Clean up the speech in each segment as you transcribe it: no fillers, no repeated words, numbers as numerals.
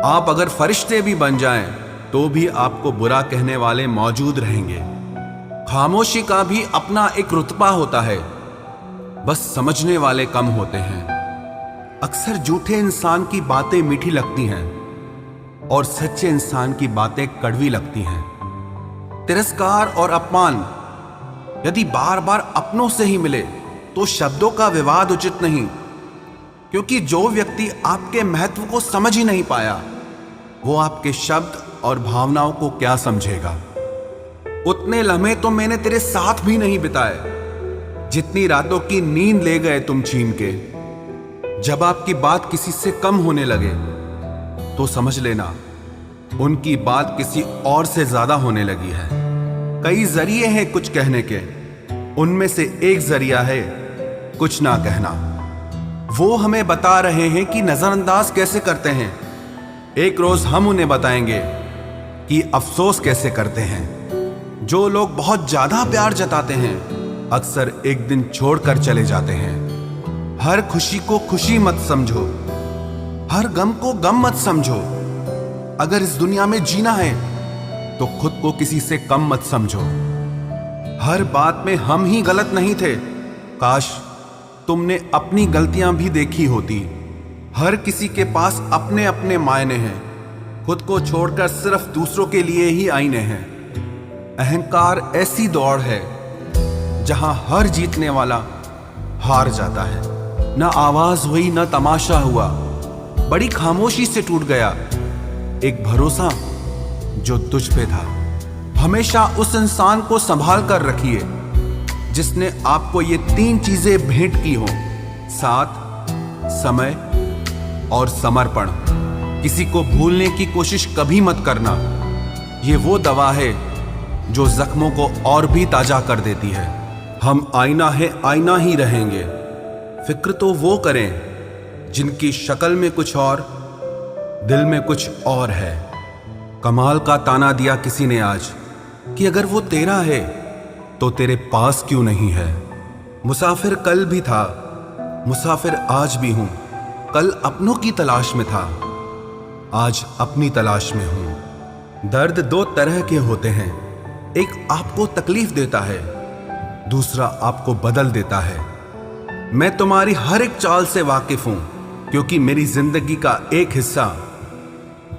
आप अगर फरिश्ते भी बन जाएं तो भी आपको बुरा कहने वाले मौजूद रहेंगे। खामोशी का भी अपना एक रुतबा होता है, बस समझने वाले कम होते हैं। अक्सर झूठे इंसान की बातें मीठी लगती हैं और सच्चे इंसान की बातें कड़वी लगती हैं। तिरस्कार और अपमान यदि बार बार अपनों से ही मिले तो शब्दों का विवाद उचित नहीं, क्योंकि जो व्यक्ति आपके महत्व को समझ ही नहीं पाया वो आपके शब्द और भावनाओं को क्या समझेगा। उतने लम्हे तो मैंने तेरे साथ भी नहीं बिताए जितनी रातों की नींद ले गए तुम छीन के। जब आपकी बात किसी से कम होने लगे तो समझ लेना उनकी बात किसी और से ज्यादा होने लगी है। कई जरिए हैं कुछ कहने के, उनमें से एक जरिया है कुछ ना कहना। वो हमें बता रहे हैं कि नजरअंदाज कैसे करते हैं, एक रोज हम उन्हें बताएंगे कि अफसोस कैसे करते हैं। जो लोग बहुत ज्यादा प्यार जताते हैं अक्सर एक दिन छोड़कर चले जाते हैं। हर खुशी को खुशी मत समझो, हर गम को गम मत समझो। अगर इस दुनिया में जीना है तो खुद को किसी से कम मत समझो। हर बात में हम ही गलत नहीं थे, काश तुमने अपनी गलतियां भी देखी होती। हर किसी के पास अपने अपने मायने हैं, खुद को छोड़कर सिर्फ दूसरों के लिए ही आईने हैं। अहंकार ऐसी दौड़ है जहां हर जीतने वाला हार जाता है। न आवाज हुई न तमाशा हुआ, बड़ी खामोशी से टूट गया एक भरोसा जो तुझ पे था। हमेशा उस इंसान को संभाल कर रखिए जिसने आपको ये 3 चीजें भेंट की हो, साथ, समय और समर्पण। किसी को भूलने की कोशिश कभी मत करना, ये वो दवा है जो जख्मों को और भी ताजा कर देती है। हम आईना है, आईना ही रहेंगे। फिक्र तो वो करें जिनकी शक्ल में कुछ और, दिल में कुछ और है। कमाल का ताना दिया किसी ने आज कि अगर वो तेरा है तो तेरे पास क्यों नहीं है। मुसाफिर कल भी था, मुसाफिर आज भी हूं। कल अपनों की तलाश में था, आज अपनी तलाश में हूं। दर्द 2 तरह के होते हैं, एक आपको तकलीफ देता है, दूसरा आपको बदल देता है। मैं तुम्हारी हर एक चाल से वाकिफ हूं, क्योंकि मेरी जिंदगी का एक हिस्सा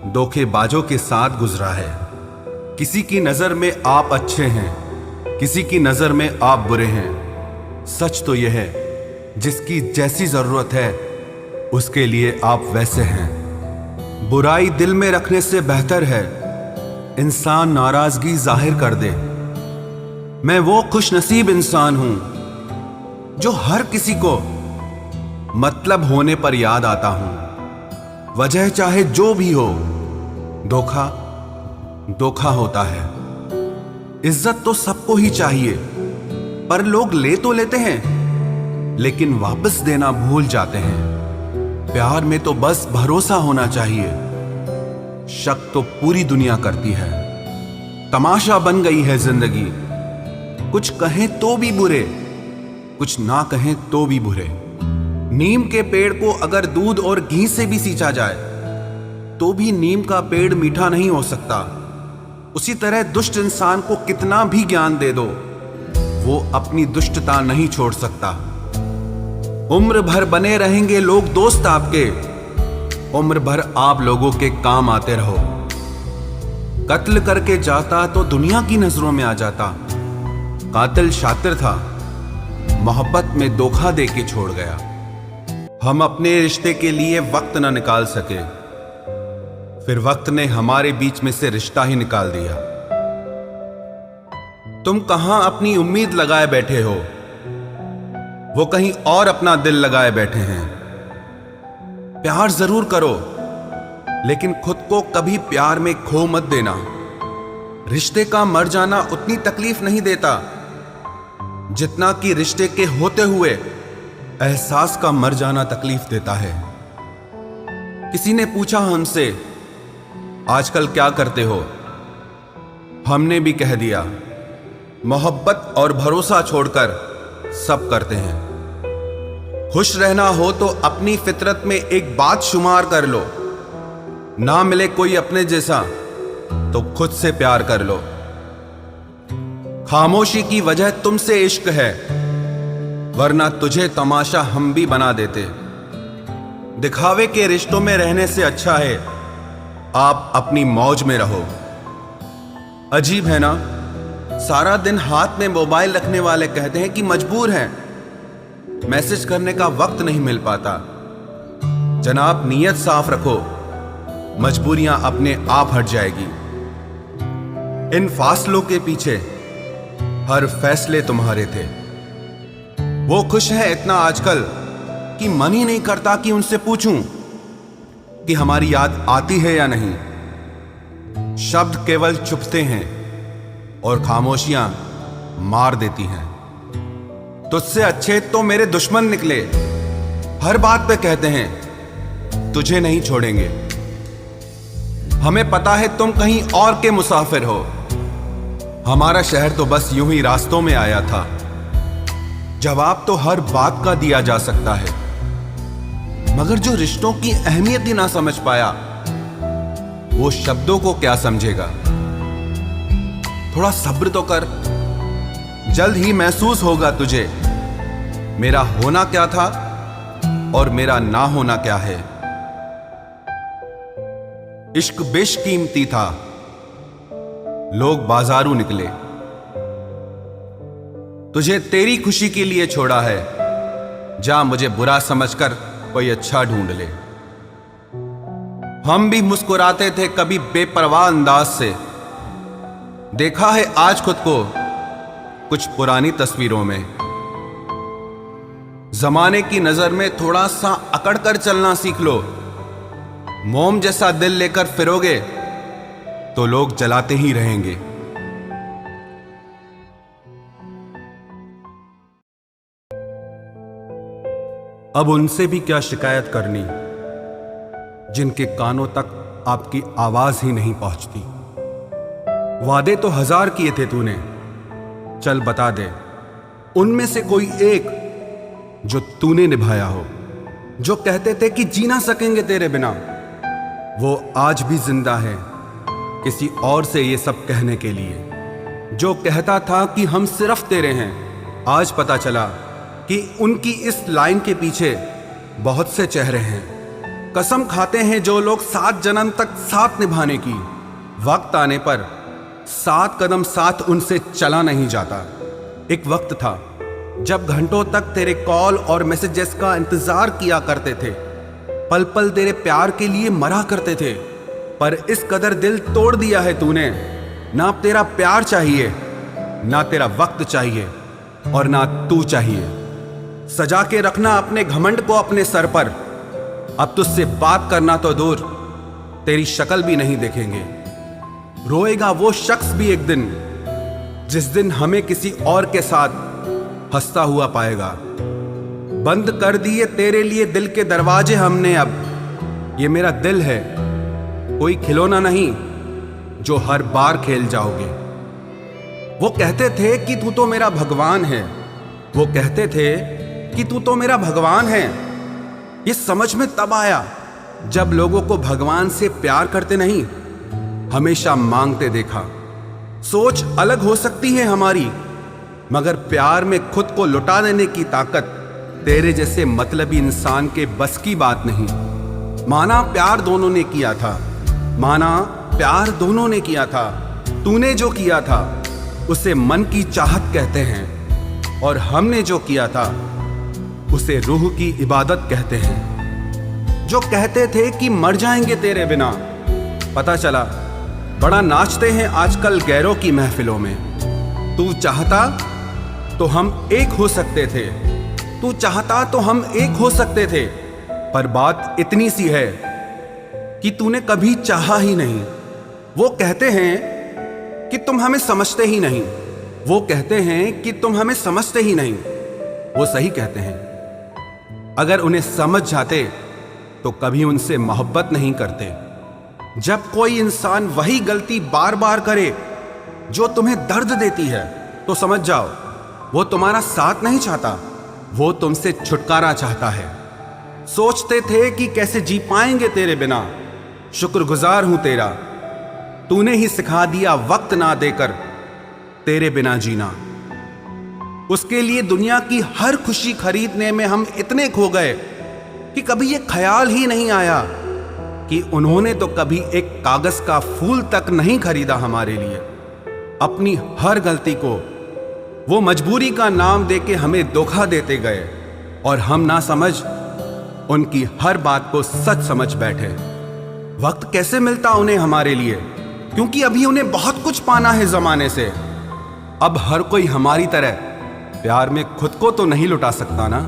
धोखेबाजों के साथ गुजरा है। किसी की नजर में आप अच्छे हैं, किसी की नजर में आप बुरे हैं। सच तो यह है जिसकी जैसी जरूरत है उसके लिए आप वैसे हैं। बुराई दिल में रखने से बेहतर है इंसान नाराजगी जाहिर कर दे। मैं वो खुशनसीब इंसान हूं जो हर किसी को मतलब होने पर याद आता हूं। वजह चाहे जो भी हो, धोखा धोखा होता है। इज्जत तो सबको ही चाहिए, पर लोग ले तो लेते हैं लेकिन वापस देना भूल जाते हैं। प्यार में तो बस भरोसा होना चाहिए, शक तो पूरी दुनिया करती है। तमाशा बन गई है जिंदगी, कुछ कहें तो भी बुरे, कुछ ना कहें तो भी बुरे। नीम के पेड़ को अगर दूध और घी से भी सींचा जाए तो भी नीम का पेड़ मीठा नहीं हो सकता। उसी तरह दुष्ट इंसान को कितना भी ज्ञान दे दो, वो अपनी दुष्टता नहीं छोड़ सकता। उम्र भर बने रहेंगे लोग दोस्त आपके, उम्र भर आप लोगों के काम आते रहो। कत्ल करके जाता तो दुनिया की नजरों में आ जाता। कातिल शातिर था, मोहब्बत में धोखा दे के छोड़ गया। हम अपने रिश्ते के लिए वक्त न निकाल सके, फिर वक्त ने हमारे बीच में से रिश्ता ही निकाल दिया। तुम कहां अपनी उम्मीद लगाए बैठे हो, वो कहीं और अपना दिल लगाए बैठे हैं। प्यार जरूर करो, लेकिन खुद को कभी प्यार में खो मत देना। रिश्ते का मर जाना उतनी तकलीफ नहीं देता जितना कि रिश्ते के होते हुए एहसास का मर जाना तकलीफ देता है। किसी ने पूछा हमसे, आजकल क्या करते हो? हमने भी कह दिया, मोहब्बत और भरोसा छोड़कर सब करते हैं। खुश रहना हो तो अपनी फितरत में एक बात शुमार कर लो, ना मिले कोई अपने जैसा तो खुद से प्यार कर लो। खामोशी की वजह तुमसे इश्क है, वरना तुझे तमाशा हम भी बना देते। दिखावे के रिश्तों में रहने से अच्छा है आप अपनी मौज में रहो। अजीब है ना, सारा दिन हाथ में मोबाइल रखने वाले कहते हैं कि मजबूर हैं, मैसेज करने का वक्त नहीं मिल पाता। जनाब नीयत साफ रखो, मजबूरियां अपने आप हट जाएगी। इन फासलों के पीछे हर फैसले तुम्हारे थे। वो खुश है इतना आजकल कि मन ही नहीं करता कि उनसे पूछूं कि हमारी याद आती है या नहीं। शब्द केवल चुभते हैं और खामोशियां मार देती हैं। तुझसे अच्छे तो मेरे दुश्मन निकले, हर बात पे कहते हैं तुझे नहीं छोड़ेंगे। हमें पता है तुम कहीं और के मुसाफिर हो, हमारा शहर तो बस यूं ही रास्तों में आया था। जवाब तो हर बात का दिया जा सकता है, मगर जो रिश्तों की अहमियत ही ना समझ पाया वो शब्दों को क्या समझेगा। थोड़ा सब्र तो कर, जल्द ही महसूस होगा तुझे मेरा होना क्या था और मेरा ना होना क्या है। इश्क बेशकीमती था, लोग बाजारू निकले। तुझे तेरी खुशी के लिए छोड़ा है, जा मुझे बुरा समझकर कोई अच्छा ढूंढ ले। हम भी मुस्कुराते थे कभी बेपरवाह अंदाज से, देखा है आज खुद को कुछ पुरानी तस्वीरों में। जमाने की नजर में थोड़ा सा अकड़ कर चलना सीख लो। मोम जैसा दिल लेकर फिरोगे तो लोग जलाते ही रहेंगे। अब उनसे भी क्या शिकायत करनी जिनके कानों तक आपकी आवाज ही नहीं पहुंचती। वादे तो 1000 किए थे तूने, चल बता दे उनमें से कोई एक जो तूने निभाया हो। जो कहते थे कि जी ना सकेंगे तेरे बिना, वो आज भी जिंदा है किसी और से ये सब कहने के लिए। जो कहता था कि हम सिर्फ तेरे हैं, आज पता चला कि उनकी इस लाइन के पीछे बहुत से चेहरे हैं। कसम खाते हैं जो लोग 7 जन्म तक साथ निभाने की, वक्त आने पर 7 कदम साथ उनसे चला नहीं जाता। एक वक्त था जब घंटों तक तेरे कॉल और मैसेजेस का इंतजार किया करते थे, पल पल तेरे प्यार के लिए मरा करते थे। पर इस कदर दिल तोड़ दिया है तूने, ना तेरा प्यार चाहिए, ना तेरा वक्त चाहिए और ना तू चाहिए। सजा के रखना अपने घमंड को अपने सर पर। अब तुझसे बात करना तो दूर, तेरी शक्ल भी नहीं देखेंगे। रोएगा वो शख्स भी एक दिन, जिस दिन हमें किसी और के साथ हंसता हुआ पाएगा। बंद कर दिए तेरे लिए दिल के दरवाजे हमने अब। ये मेरा दिल है, कोई खिलौना नहीं जो हर बार खेल जाओगे। वो कहते थे कि तू तो मेरा भगवान है, वो कहते थे कि तू तो मेरा भगवान है। ये समझ में तब आया जब लोगों को भगवान से प्यार करते नहीं, हमेशा मांगते देखा। सोच अलग हो सकती है हमारी, मगर प्यार में खुद को लुटा देने की ताकत तेरे जैसे मतलबी इंसान के बस की बात नहीं। माना प्यार दोनों ने किया था, माना प्यार दोनों ने किया था। तूने जो किया था उसे मन की चाहत कहते हैं, और हमने जो किया था उसे रूह की इबादत कहते हैं। जो कहते थे कि मर जाएंगे तेरे बिना, पता चला बड़ा नाचते हैं आजकल गैरों की महफिलों में। तू चाहता तो हम एक हो सकते थे, तू चाहता तो हम एक हो सकते थे। पर बात इतनी सी है कि तूने कभी चाहा ही नहीं। वो कहते हैं कि तुम हमें समझते ही नहीं, वो कहते हैं कि तुम हमें समझते ही नहीं। वो सही कहते हैं। अगर उन्हें समझ जाते तो कभी उनसे मोहब्बत नहीं करते। जब कोई इंसान वही गलती बार बार करे जो तुम्हें दर्द देती है, तो समझ जाओ वो तुम्हारा साथ नहीं चाहता, वो तुमसे छुटकारा चाहता है। सोचते थे कि कैसे जी पाएंगे तेरे बिना, शुक्रगुजार हूं तेरा, तूने ही सिखा दिया वक्त ना देकर तेरे बिना जीना। उसके लिए दुनिया की हर खुशी खरीदने में हम इतने खो गए कि कभी ये ख्याल ही नहीं आया कि उन्होंने तो कभी एक कागज का फूल तक नहीं खरीदा हमारे लिए। अपनी हर गलती को वो मजबूरी का नाम देके हमें धोखा देते गए और हम ना समझ उनकी हर बात को सच समझ बैठे। वक्त कैसे मिलता उन्हें हमारे लिए, क्योंकि अभी उन्हें बहुत कुछ पाना है जमाने से। अब हर कोई हमारी तरह प्यार में खुद को तो नहीं लुटा सकता ना।